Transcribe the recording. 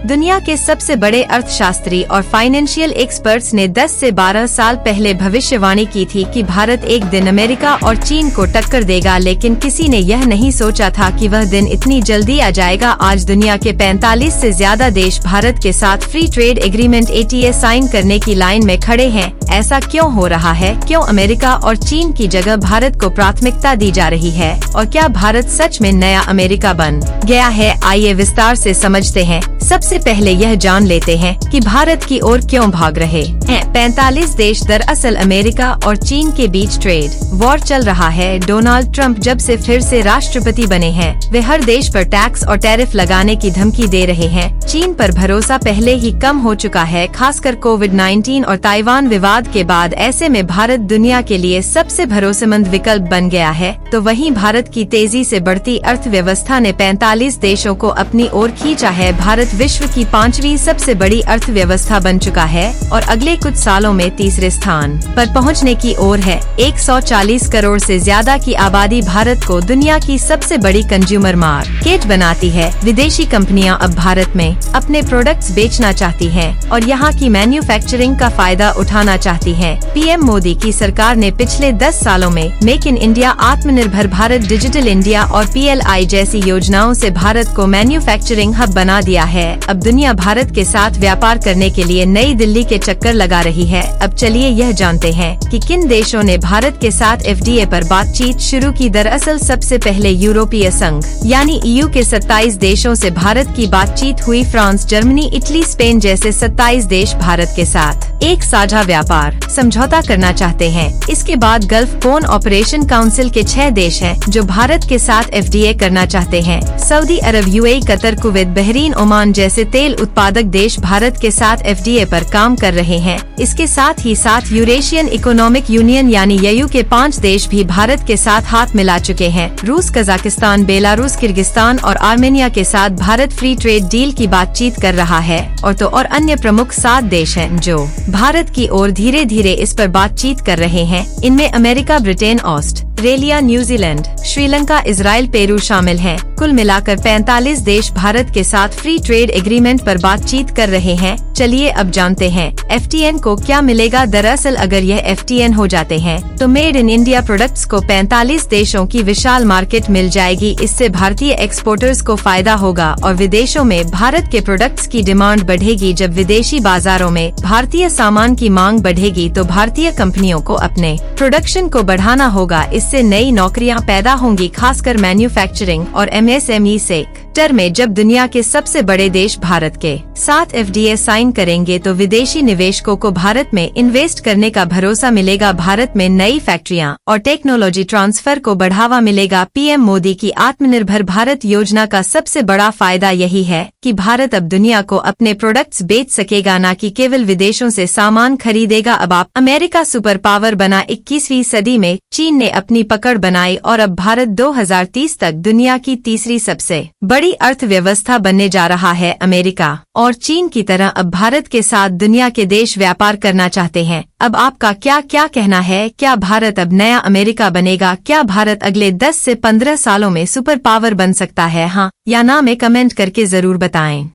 दुनिया के सबसे बड़े अर्थशास्त्री और फाइनेंशियल एक्सपर्ट्स ने 10 से 12 साल पहले भविष्यवाणी की थी कि भारत एक दिन अमेरिका और चीन को टक्कर देगा, लेकिन किसी ने यह नहीं सोचा था कि वह दिन इतनी जल्दी आ जाएगा। आज दुनिया के 45 से ज्यादा देश भारत के साथ free trade agreement FTA sign करने की लाइन में खड़े हैं। ऐसा क्यों हो रहा है? क्यों अमेरिका और चीन की जगह भारत को प्राथमिकता दी जा रही है? और क्या भारत सच में नया अमेरिका बन गया है? आइए विस्तार से समझते हैं। सबसे पहले यह जान लेते हैं कि भारत की ओर क्यों भाग रहे हैं 45 देश। दरअसल अमेरिका और चीन के बीच ट्रेड वॉर चल रहा है। डोनाल्ड ट्रंप जब से फिर से राष्ट्रपति बने हैं, वे हर देश पर टैक्स और टैरिफ लगाने की धमकी दे रहे हैं। चीन पर भरोसा पहले ही कम हो चुका है, खासकर कोविड-19 और ताइवान विवाद के बाद। ऐसे में भारत दुनिया के लिए सबसे भरोसेमंद विकल्प बन गया है। तो वहीं भारत की तेजी से बढ़ती अर्थव्यवस्था ने 45 देशों को अपनी ओर खींचा है। भारत विश्व की 5वीं सबसे बड़ी अर्थव्यवस्था बन चुका है और अगले कुछ सालों में तीसरे स्थान पर पहुंचने की ओर है। 140 करोड़ से ज्यादा की आबादी भारत को दुनिया की सबसे बड़ी कंज्यूमर मार्केट बनाती है। विदेशी कंपनियां अब भारत में अपने प्रोडक्ट्स बेचना चाहती हैं और यहां की मैन्युफैक्चरिंग का फायदा उठाना चाहती हैं। PM मोदी की सरकार ने पिछले 10 सालों में मेक इन इंडिया, आत्मनिर्भर भारत, डिजिटल इंडिया और PLI जैसी योजनाओं से भारत को मैन्युफैक्चरिंग हब बना दिया है। अब दुनिया भारत के साथ व्यापार करने के लिए नई दिल्ली के चक्कर लगा रही है। अब चलिए यह जानते हैं कि किन देशों ने भारत के साथ FTA पर बातचीत शुरू की। दरअसल सबसे पहले यूरोपीय संघ यानी EU के 27 देशों से भारत की बातचीत हुई। फ्रांस, जर्मनी, इटली, स्पेन जैसे 27 देश भारत के साथ एक साझा व्यापार समझौता करना चाहते हैं। इसके बाद गल्फ कोऑपरेशन काउंसिल के 6 देश हैं जो भारत के साथ FTA करना चाहते हैं। सऊदी अरब, UAE, Qatar, Kuwait, Bahrain, Oman जैसे तेल उत्पादक देश भारत के साथ FTA पर काम कर रहे हैं। इसके साथ ही साथ यूरेशियन इकोनॉमिक यूनियन यानी EU के 5 देश भी भारत के साथ हाथ मिला चुके हैं। रूस, कजाकिस्तान, बेलारूस, किर्गिस्तान और आर्मेनिया के साथ भारत फ्री ट्रेड डील की बातचीत कर रहा है। और अन्य प्रमुख 7 देश हैं जो भारत की ओर धीरे धीरे इस पर बातचीत कर रहे हैं। इनमें America, Britain, Australia, New Zealand, Sri Lanka, Israel, Peru शामिल हैं। कुल मिलाकर 45 देश भारत के साथ फ्री ट्रेड एग्रीमेंट पर बातचीत कर रहे हैं। चलिए अब जानते हैं FTA को क्या मिलेगा। दरअसल अगर यह FTA हो जाते हैं तो मेड इन इंडिया प्रोडक्ट्स को 45 देशों की विशाल मार्केट मिल जाएगी। इससे भारतीय एक्सपोर्टर्स को फायदा होगा और विदेशों में भारत के प्रोडक्ट्स की डिमांड बढ़ेगी। जब विदेशी बाजारों में भारतीय सामान की मांग बढ़ेगी तो भारतीय कंपनियों को अपने प्रोडक्शन को बढ़ाना होगा। इससे नई नौकरियां पैदा होंगी, खासकर मैन्युफैक्चरिंग और MSME सेक्टर में। जब दुनिया के सबसे बड़े देश भारत के साथ FTA साइन करेंगे तो विदेशी निवेशकों को भारत में इन्वेस्ट करने का भरोसा मिलेगा। भारत में नई फैक्ट्रियां और टेक्नोलॉजी ट्रांसफर को बढ़ावा मिलेगा। PM मोदी की आत्मनिर्भर भारत योजना का सबसे बड़ा फायदा यही है कि भारत अब दुनिया को अपने प्रोडक्ट्स बेच सकेगा, न कि केवल विदेशों से सामान खरीदेगा। अब अमेरिका सुपर पावर बना 21वीं सदी में, चीन ने अपनी पकड़ बनाई और अब भारत 2030 तक दुनिया की तीसरी सबसे बड़ी अर्थव्यवस्था बनने जा रहा है। अमेरिका और चीन की तरह अब भारत के साथ दुनिया के देश व्यापार करना चाहते हैं। अब आपका क्या कहना है? क्या भारत अब नया अमेरिका बनेगा? क्या भारत अगले 10 से 15 सालों में सुपर पावर बन सकता है? हाँ या ना में कमेंट करके जरूर बताएं।